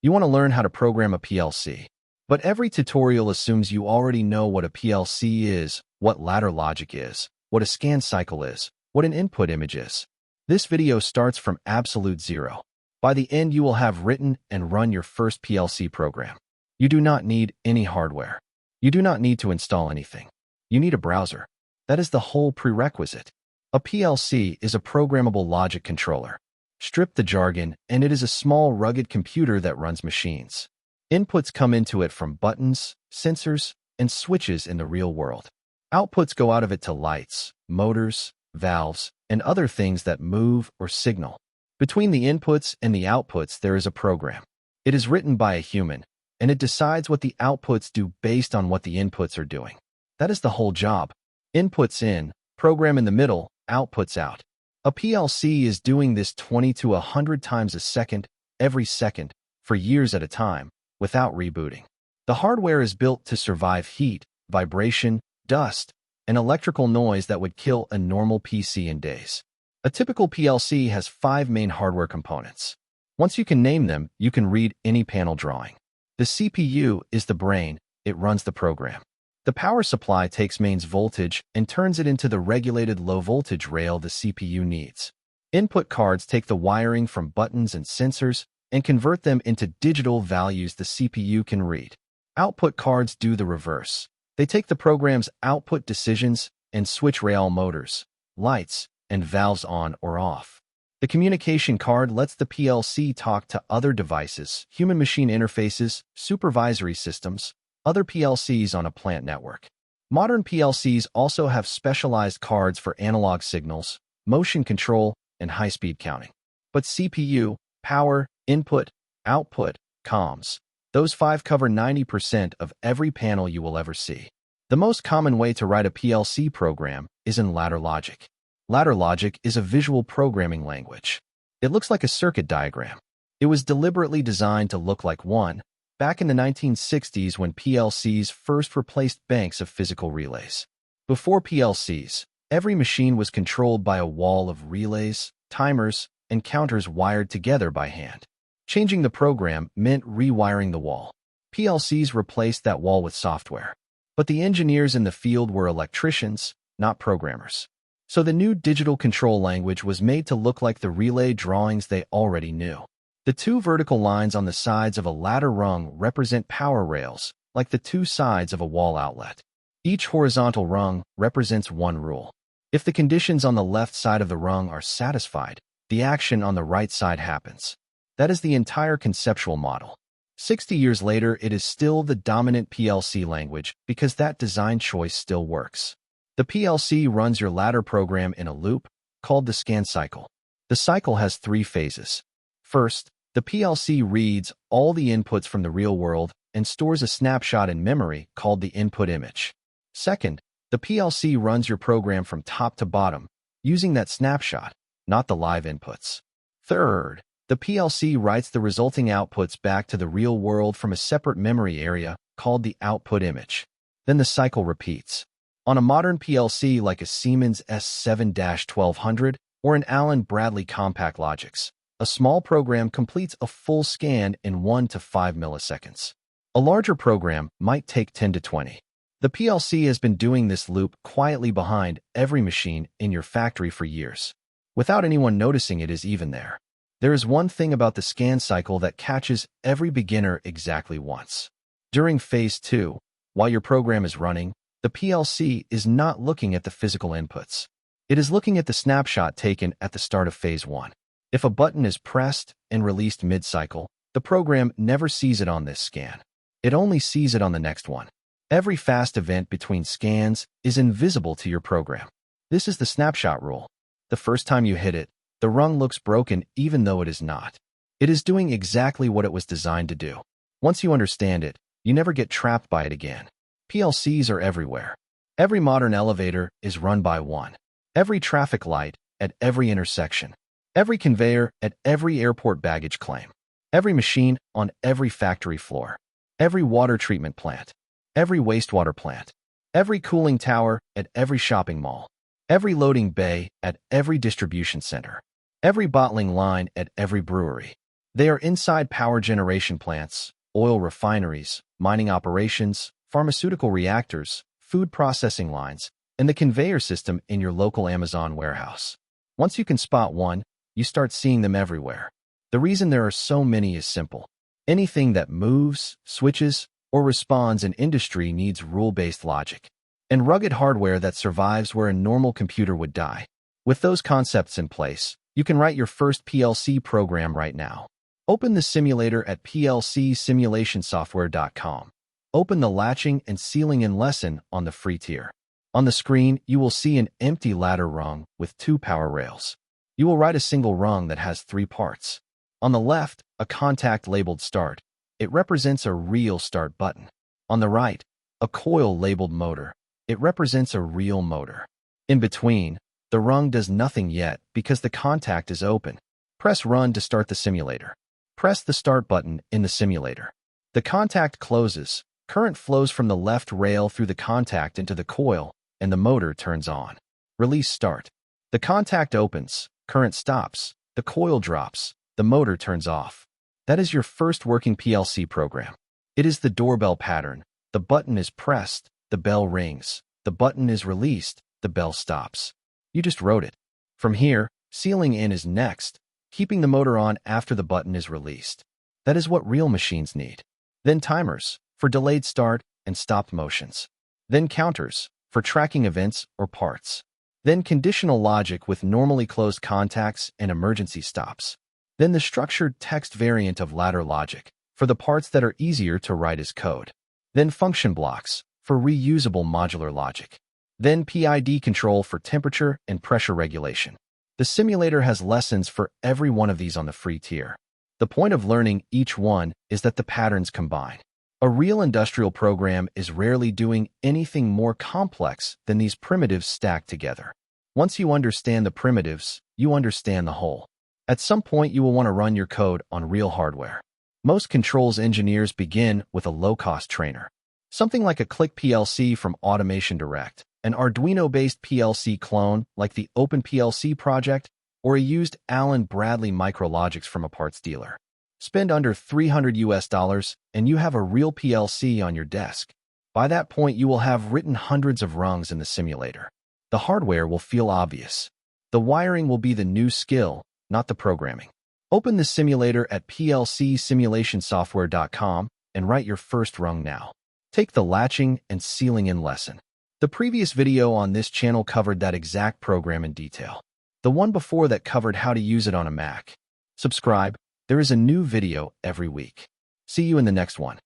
You want to learn how to program a PLC. But every tutorial assumes you already know what a PLC is, what ladder logic is, what a scan cycle is, what an input image is. This video starts from absolute zero. By the end, you will have written and run your first PLC program. You do not need any hardware. You do not need to install anything. You need a browser. That is the whole prerequisite. A PLC is a programmable logic controller. Strip the jargon, and it is a small, rugged computer that runs machines. Inputs come into it from buttons, sensors, and switches in the real world. Outputs go out of it to lights, motors, valves, and other things that move or signal. Between the inputs and the outputs, there is a program. It is written by a human, and it decides what the outputs do based on what the inputs are doing. That is the whole job. Inputs in, program in the middle, outputs out. A PLC is doing this 20 to 100 times a second, every second, for years at a time, without rebooting. The hardware is built to survive heat, vibration, dust, and electrical noise that would kill a normal PC in days. A typical PLC has 5 main hardware components. Once you can name them, you can read any panel drawing. The CPU is the brain, it runs the program. The power supply takes mains voltage and turns it into the regulated low-voltage rail the CPU needs. Input cards take the wiring from buttons and sensors and convert them into digital values the CPU can read. Output cards do the reverse. They take the program's output decisions and switch rail motors, lights, and valves on or off. The communication card lets the PLC talk to other devices, human-machine interfaces, supervisory systems, other PLCs on a plant network. Modern PLCs also have specialized cards for analog signals, motion control, and high-speed counting. But CPU, power, input, output, comms, those 5 cover 90% of every panel you will ever see. The most common way to write a PLC program is in ladder logic. Ladder logic is a visual programming language. It looks like a circuit diagram. It was deliberately designed to look like one, back in the 1960s when PLCs first replaced banks of physical relays. Before PLCs, every machine was controlled by a wall of relays, timers, and counters wired together by hand. Changing the program meant rewiring the wall. PLCs replaced that wall with software. But the engineers in the field were electricians, not programmers. So the new digital control language was made to look like the relay drawings they already knew. The 2 vertical lines on the sides of a ladder rung represent power rails, like the 2 sides of a wall outlet. Each horizontal rung represents one rule. If the conditions on the left side of the rung are satisfied, the action on the right side happens. That is the entire conceptual model. 60 years later, it is still the dominant PLC language because that design choice still works. The PLC runs your ladder program in a loop, called the scan cycle. The cycle has 3 phases. First, the PLC reads all the inputs from the real world and stores a snapshot in memory called the input image. Second, the PLC runs your program from top to bottom, using that snapshot, not the live inputs. Third, the PLC writes the resulting outputs back to the real world from a separate memory area called the output image. Then the cycle repeats. On a modern PLC like a Siemens S7-1200 or an Allen Bradley Compact Logix, a small program completes a full scan in 1 to 5 milliseconds. A larger program might take 10 to 20. The PLC has been doing this loop quietly behind every machine in your factory for years, without anyone noticing it is even there. There is one thing about the scan cycle that catches every beginner exactly once. During phase 2, while your program is running, the PLC is not looking at the physical inputs. It is looking at the snapshot taken at the start of phase 1. If a button is pressed and released mid-cycle, the program never sees it on this scan. It only sees it on the next one. Every fast event between scans is invisible to your program. This is the snapshot rule. The first time you hit it, the rung looks broken even though it is not. It is doing exactly what it was designed to do. Once you understand it, you never get trapped by it again. PLCs are everywhere. Every modern elevator is run by one. Every traffic light at every intersection. Every conveyor at every airport baggage claim. Every machine on every factory floor. Every water treatment plant. Every wastewater plant. Every cooling tower at every shopping mall. Every loading bay at every distribution center. Every bottling line at every brewery. They are inside power generation plants, oil refineries, mining operations, pharmaceutical reactors, food processing lines, and the conveyor system in your local Amazon warehouse. Once you can spot one, you start seeing them everywhere. The reason there are so many is simple. Anything that moves, switches, or responds in industry needs rule-based logic and rugged hardware that survives where a normal computer would die. With those concepts in place, you can write your first PLC program right now. Open the simulator at plcsimulationsoftware.com. Open the latching and sealing in lesson on the free tier. On the screen, you will see an empty ladder rung with 2 power rails. You will write a single rung that has 3 parts. On the left, a contact labeled Start. It represents a real start button. On the right, a coil labeled Motor. It represents a real motor. In between, the rung does nothing yet because the contact is open. Press Run to start the simulator. Press the Start button in the simulator. The contact closes, current flows from the left rail through the contact into the coil, and the motor turns on. Release Start. The contact opens, current stops, the coil drops, the motor turns off. That is your first working PLC program. It is the doorbell pattern. The button is pressed, the bell rings. The button is released, the bell stops. You just wrote it. From here, sealing in is next, keeping the motor on after the button is released. That is what real machines need. Then timers, for delayed start and stopped motions. Then counters, for tracking events or parts. Then conditional logic with normally closed contacts and emergency stops. Then the structured text variant of ladder logic, for the parts that are easier to write as code. Then function blocks, for reusable modular logic. Then PID control for temperature and pressure regulation. The simulator has lessons for every one of these on the free tier. The point of learning each one is that the patterns combine. A real industrial program is rarely doing anything more complex than these primitives stacked together. Once you understand the primitives, you understand the whole. At some point, you will want to run your code on real hardware. Most controls engineers begin with a low-cost trainer. Something like a Click PLC from Automation Direct, an Arduino-based PLC clone like the OpenPLC project, or a used Allen Bradley Micrologics from a parts dealer. Spend under $300 and you have a real PLC on your desk. By that point, you will have written hundreds of rungs in the simulator. The hardware will feel obvious. The wiring will be the new skill, not the programming. Open the simulator at plcsimulationsoftware.com and write your first rung now. Take the latching and sealing in lesson. The previous video on this channel covered that exact program in detail. The one before that covered how to use it on a Mac. Subscribe. There is a new video every week. See you in the next one.